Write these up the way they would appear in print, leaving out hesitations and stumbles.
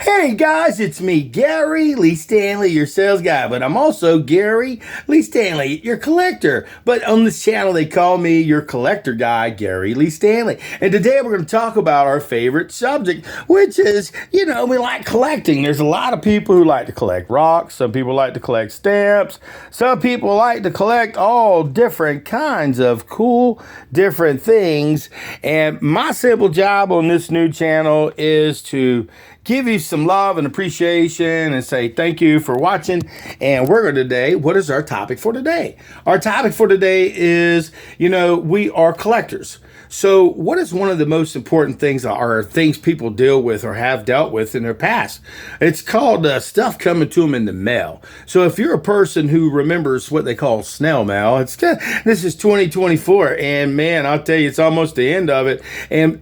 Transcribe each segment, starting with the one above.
Hey guys, it's me, Gary Lee Stanley, your sales guy, but I'm also Gary Lee Stanley, your collector. But on this channel, they call me your collector guy, Gary Lee Stanley. And today we're going to talk about our favorite subject, which is, we like collecting. There's a lot of people who like to collect rocks. Some people like to collect stamps. Some people like to collect all different kinds of cool, different things. And my simple job on this new channel is to give you some love and appreciation and say thank you for watching. And we're going to today, what is our topic for today? Our topic for today is, we are collectors. So what is one of the most important things or things people deal with or have dealt with in their past? It's called stuff coming to them in the mail. So if you're a person who remembers what they call snail mail, this is 2024, and man, I'll tell you, it's almost the end of it. And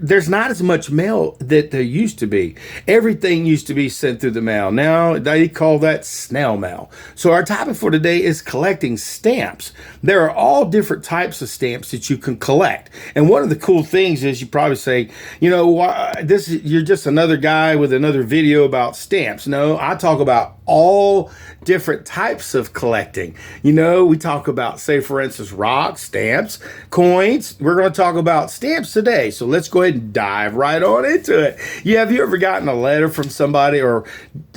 there's not as much mail that there used to be. Everything used to be sent through the mail. Now they call that snail mail. So our topic for today is collecting stamps. There are all different types of stamps that you can collect. And one of the cool things is you probably say, you're just another guy with another video about stamps. No, I talk about all different types of collecting. We talk about, say, for instance, rocks, stamps, coins. We're going to talk about stamps today. So let's go ahead and dive right on into it. Have you ever gotten a letter from somebody, or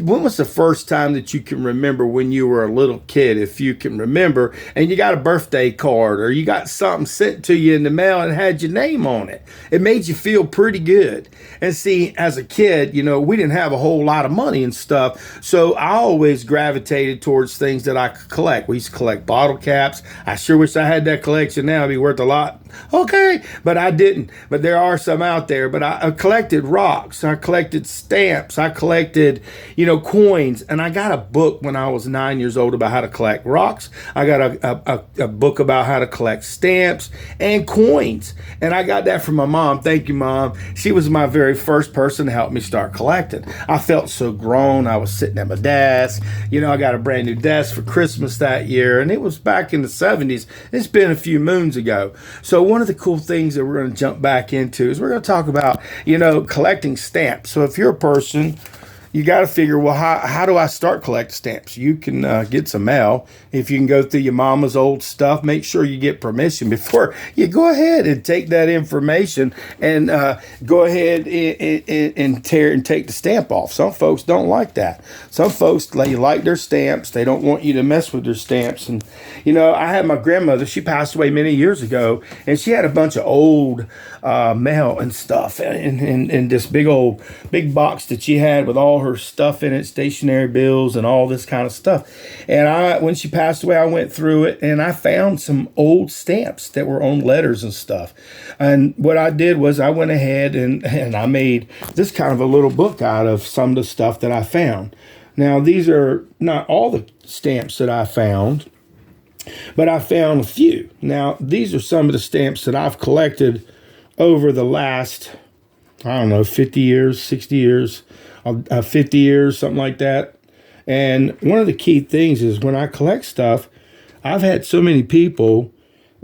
when was the first time that you can remember when you were a little kid, if you can remember, and you got a birthday card or you got something sent to you in the mail and had your name on it? It made you feel pretty good. And see, as a kid, we didn't have a whole lot of money and stuff. So I always gravitated towards things that I could collect. We used to collect bottle caps. I sure wish I had that collection now. It'd be worth a lot. Okay, but I didn't. But there are some out there. But I collected rocks. I collected stamps. I collected, coins. And I got a book when I was 9 years old about how to collect rocks. I got a book about how to collect stamps and coins. And I got that from my mom. Thank you, Mom. She was my very first person to help me start collecting. I felt so grown. I was sitting at my desk. I got a brand new desk for Christmas that year. And it was back in the 70s. It's been a few moons ago. So one of the cool things that we're going to jump back into is we're going to talk about, collecting stamps. So if you're a person, you got to figure, well, how do I start collecting stamps? You can get some mail. If you can go through your mama's old stuff, make sure you get permission before you go ahead and take that information and go ahead and take the stamp off. Some folks don't like that. Some folks, they like their stamps. They don't want you to mess with their stamps. And, I had my grandmother, she passed away many years ago, and she had a bunch of old mail and stuff in this big box that she had with all her stuff in it, stationery bills and all this kind of stuff. And when she passed away, I went through it and I found some old stamps that were on letters and stuff. And what I did was I went ahead and I made this kind of a little book out of some of the stuff that I found. Now, these are not all the stamps that I found, but I found a few. Now, these are some of the stamps that I've collected over the last, 50 years, 60 years, 50 years, something like that. And one of the key things is when I collect stuff, I've had so many people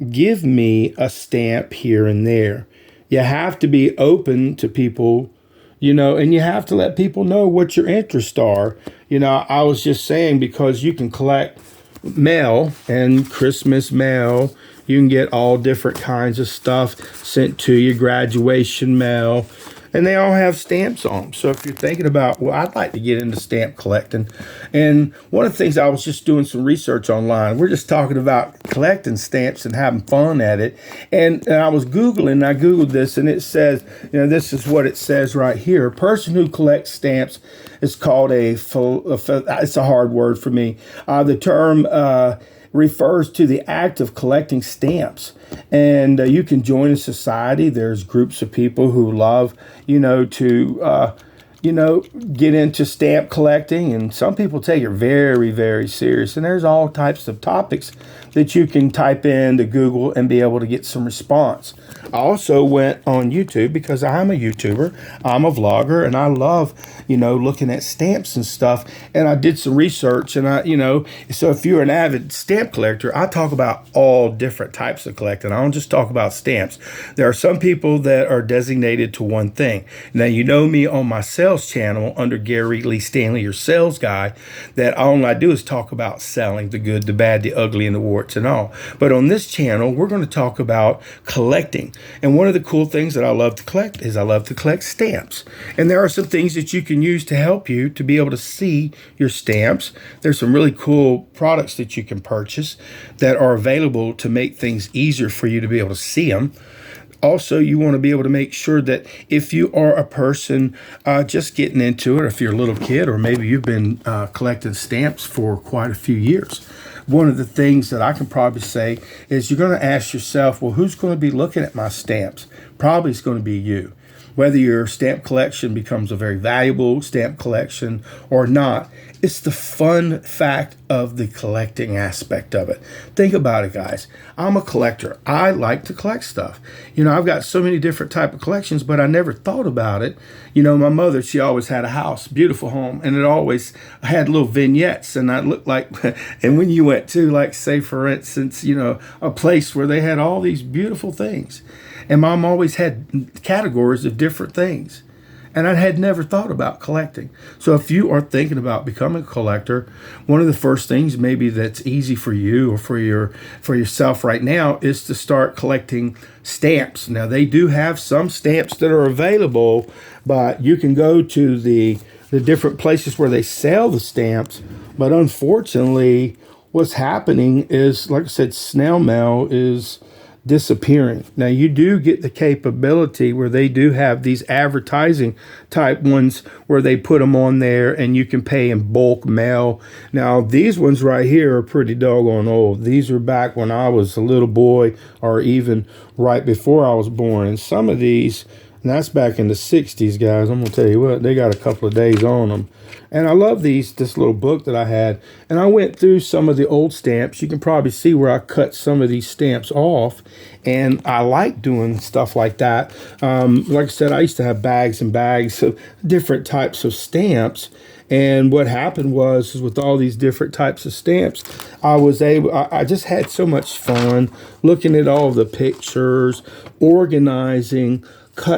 give me a stamp here and there. You have to be open to people, and you have to let people know what your interests are. I was just saying, because you can collect mail and Christmas mail, you can get all different kinds of stuff sent to you, graduation mail, and they all have stamps on them. So if you're thinking about, well, I'd like to get into stamp collecting. And one of the things, I was just doing some research online. We're just talking about collecting stamps and having fun at it. And I was Googling, I Googled this, and it says, this is what it says right here. A person who collects stamps is called it's a hard word for me. The term refers to the act of collecting stamps. And you can join a society. There's groups of people who love, to get into stamp collecting. And some people take it very, very serious. And there's all types of topics that you can type into Google and be able to get some response. I also went on YouTube because I'm a YouTuber. I'm a vlogger, and I love, looking at stamps and stuff. And I did some research, and so if you're an avid stamp collector, I talk about all different types of collecting. I don't just talk about stamps. There are some people that are designated to one thing. Now, me on my sales sales channel under Gary Lee Stanley, your sales guy, that all I do is talk about selling, the good, the bad, the ugly, and the warts and all. But on this channel, we're going to talk about collecting. And one of the cool things that I love to collect is I love to collect stamps. And there are some things that you can use to help you to be able to see your stamps. There's some really cool products that you can purchase that are available to make things easier for you to be able to see them. Also, you want to be able to make sure that if you are a person just getting into it, or if you're a little kid, or maybe you've been collecting stamps for quite a few years, one of the things that I can probably say is you're going to ask yourself, well, who's going to be looking at my stamps? Probably it's going to be you. Whether your stamp collection becomes a very valuable stamp collection or not, it's the fun fact of the collecting aspect of it. Think about it, guys. I'm a collector. I like to collect stuff. You know, I've got so many different type of collections, but I never thought about it. You know, my mother, she always had a house, beautiful home, and it always had little vignettes, and I looked like, and when you went to, like, say, for instance, you know, a place where they had all these beautiful things, and Mom always had categories of different things. And I had never thought about collecting. So if you are thinking about becoming a collector, one of the first things maybe that's easy for you or for yourself right now is to start collecting stamps. Now, they do have some stamps that are available, but you can go to the different places where they sell the stamps. But unfortunately, what's happening is, like I said, snail mail is disappearing. Now, you do get the capability where they do have these advertising type ones where they put them on there and you can pay in bulk mail. Now, these ones right here are pretty doggone old. These are back when I was a little boy or even right before I was born. And some of these, and that's back in the 60s, guys. I'm going to tell you what, they got a couple of days on them. And I love this little book that I had. And I went through some of the old stamps. You can probably see where I cut some of these stamps off. And I like doing stuff like that. Like I said, I used to have bags and bags of different types of stamps. And what happened was with all these different types of stamps, I just had so much fun looking at all the pictures, organizing,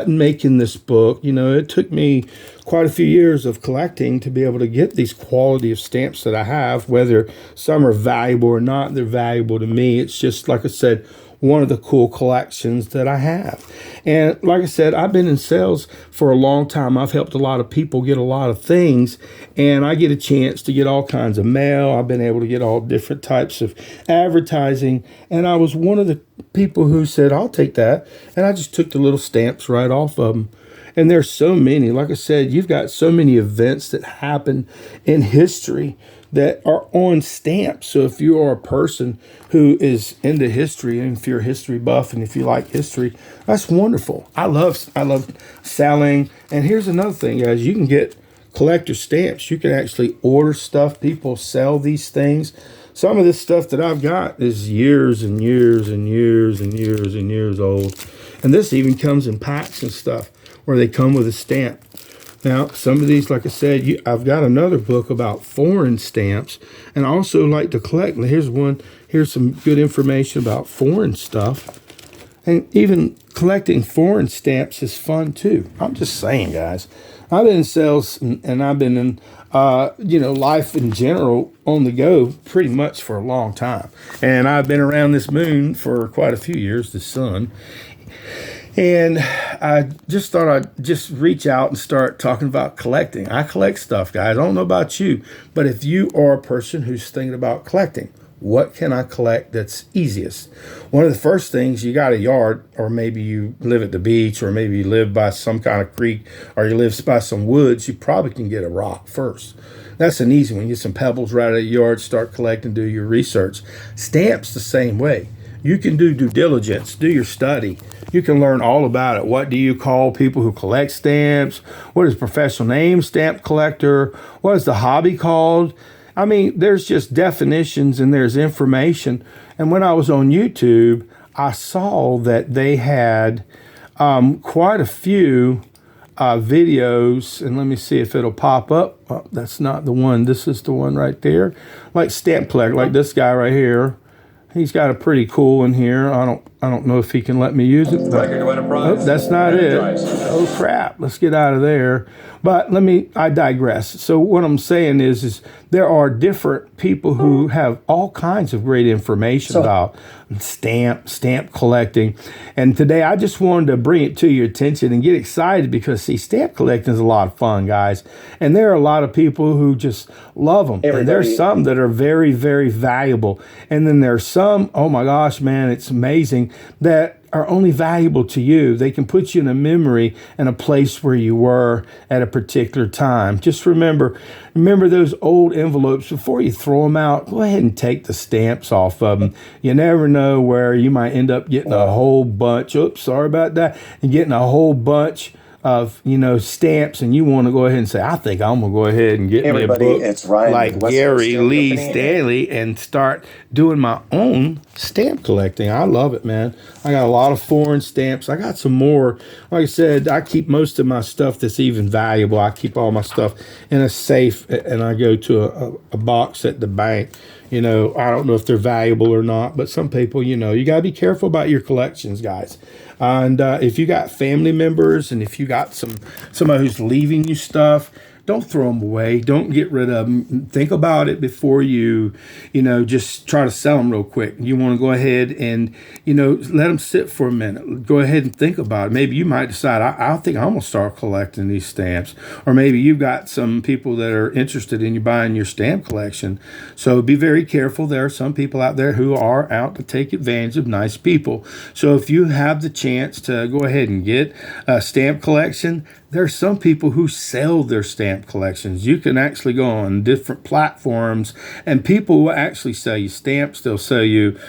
making this book. You know, it took me quite a few years of collecting to be able to get these quality of stamps that I have. Whether some are valuable or not, they're valuable to me. It's just, like I said, one of the cool collections that I have. And like I said, I've been in sales for a long time. I've helped a lot of people get a lot of things, and I get a chance to get all kinds of mail. I've been able to get all different types of advertising, and I was one of the people who said, I'll take that, and I just took the little stamps right off of them. And there's so many, like I said, you've got so many events that happen in history that are on stamps. So if you are a person who is into history, and if you're a history buff and if you like history, that's wonderful. I love selling. And here's another thing, guys. You can get collector stamps. You can actually order stuff. People sell these things. Some of this stuff that I've got is years and years and years and years and years old. And this even comes in packs and stuff where they come with a stamp. Now, some of these, like I said, I've got another book about foreign stamps, and I also like to collect. Here's one. Here's some good information about foreign stuff. And even collecting foreign stamps is fun, too. I'm just saying, guys. I've been in sales, and I've been in, life in general on the go pretty much for a long time. And I've been around this moon for quite a few years, the sun. And I just thought I'd just reach out and start talking about collecting. I collect stuff, guys. I don't know about you, but if you are a person who's thinking about collecting, what can I collect that's easiest? One of the first things, you got a yard, or maybe you live at the beach, or maybe you live by some kind of creek, or you live by some woods, you probably can get a rock first. That's an easy one. Get some pebbles right out of your yard, start collecting, do your research. Stamps the same way. You can do due diligence, do your study. You can learn all about it. What do you call people who collect stamps? What is professional name stamp collector? What is the hobby called? I mean, there's just definitions and there's information. And when I was on YouTube, I saw that they had quite a few videos. And let me see if it'll pop up. Oh, that's not the one. This is the one right there. Like stamp collector, like this guy right here. He's got a pretty cool one here. I don't I don't know if he can let me use it. But, oh, that's not it. Oh crap! Let's get out of there. But I digress. So what I'm saying is there are different people who have all kinds of great information about stamp collecting. And today I just wanted to bring it to your attention and get excited because, see, stamp collecting is a lot of fun, guys. And there are a lot of people who just love them. And there's some that are very, very valuable. And then there's some, oh my gosh, man, it's amazing, that are only valuable to you. They can put you in a memory and a place where you were at a particular time. Just remember those old envelopes. Before you throw them out, go ahead and take the stamps off of them. You never know where you might end up getting a whole bunch. Oops, sorry about that. And getting a whole bunch of stamps, and you want to go ahead and say, I think I'm gonna go ahead and get me a book it's Ryan like Gary Lee Stanley and start doing my own stamp collecting. I love it, man. I got a lot of foreign stamps. I got some more. Like I said, I keep most of my stuff that's even valuable. I keep all my stuff in a safe, and I go to a box at the bank. I don't know if they're valuable or not, but some people, you got to be careful about your collections, guys. And if you got family members and if you got somebody who's leaving you stuff, don't throw them away. Don't get rid of them. Think about it before you just try to sell them real quick. You want to go ahead and, let them sit for a minute. Go ahead and think about it. Maybe you might decide, I think I'm going to start collecting these stamps. Or maybe you've got some people that are interested in you buying your stamp collection. So be very careful. There are some people out there who are out to take advantage of nice people. So if you have the chance to go ahead and get a stamp collection, there are some people who sell their stamp collections. You can actually go on different platforms and people will actually sell you stamps. They'll sell you,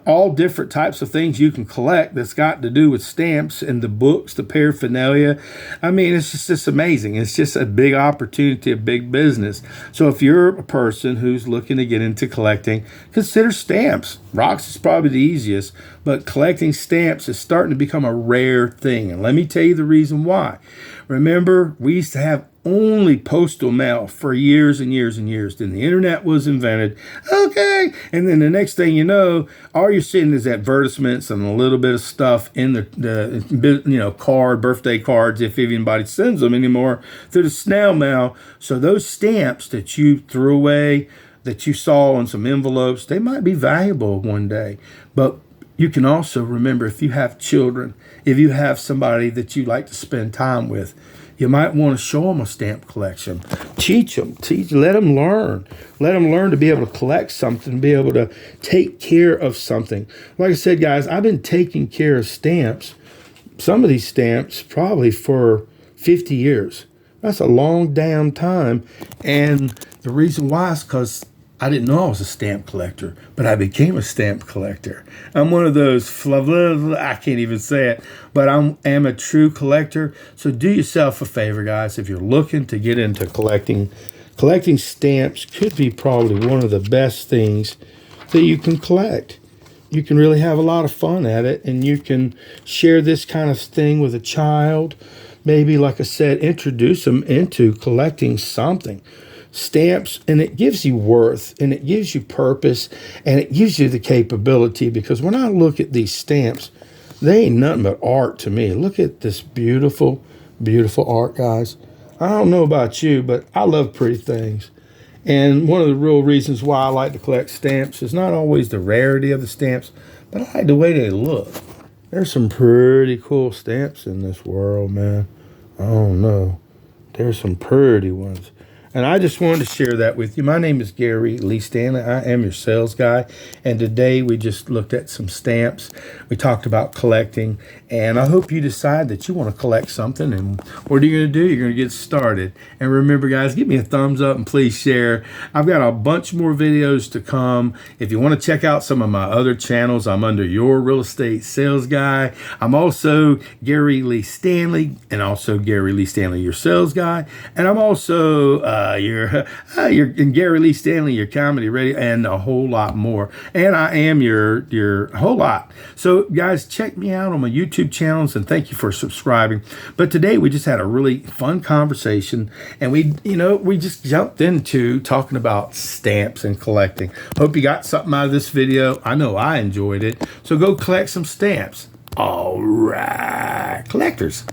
all different types of things you can collect that's got to do with stamps and the books, the paraphernalia. I mean, it's just amazing. It's just a big opportunity, a big business. So if you're a person who's looking to get into collecting, consider stamps. Rocks is probably the easiest, but collecting stamps is starting to become a rare thing. And let me tell you the reason why. Remember, we used to have only postal mail for years and years and years. Then the internet was invented. Okay. And then the next thing you know, all you're seeing is advertisements and a little bit of stuff in the card, birthday cards, if anybody sends them anymore, through the snail mail. So those stamps that you threw away, that you saw on some envelopes, they might be valuable one day. But you can also remember, if you have children, if you have somebody that you like to spend time with, you might want to show them a stamp collection. Teach them, let them learn. Let them learn to be able to collect something, be able to take care of something. Like I said, guys, I've been taking care of stamps, some of these stamps, probably for 50 years. That's a long damn time. And the reason why is because I didn't know I was a stamp collector, but I became a stamp collector. I'm one of those, I can't even say it, but I am a true collector. So do yourself a favor, guys. If you're looking to get into collecting stamps could be probably one of the best things that you can collect. You can really have a lot of fun at it, and you can share this kind of thing with a child. Maybe, like I said, introduce them into collecting something. Stamps, and it gives you worth, and it gives you purpose, and it gives you the capability, because when I look at these stamps, they ain't nothing but art to me. Look at this beautiful, beautiful art, guys. I don't know about you, but I love pretty things. And one of the real reasons why I like to collect stamps is not always the rarity of the stamps, but I like the way they look. There's some pretty cool stamps in this world, man. I don't know. There's some pretty ones. And I just wanted to share that with you. My name is Gary Lee Stanley. I am your sales guy. And today we just looked at some stamps. We talked about collecting. And I hope you decide that you want to collect something. And what are you going to do? You're going to get started. And remember, guys, give me a thumbs up and please share. I've got a bunch more videos to come. If you want to check out some of my other channels, I'm under Your Real Estate Sales Guy. I'm also Gary Lee Stanley, and also Gary Lee Stanley, Your Sales Guy. And I'm also your and Gary Lee Stanley, your comedy radio, and a whole lot more. And I am your whole lot. So guys, check me out on my YouTube channels, and thank you for subscribing. But today we just had a really fun conversation, and we just jumped into talking about stamps and collecting. Hope you got something out of this video. I know I enjoyed it. So go collect some stamps. All right, collectors.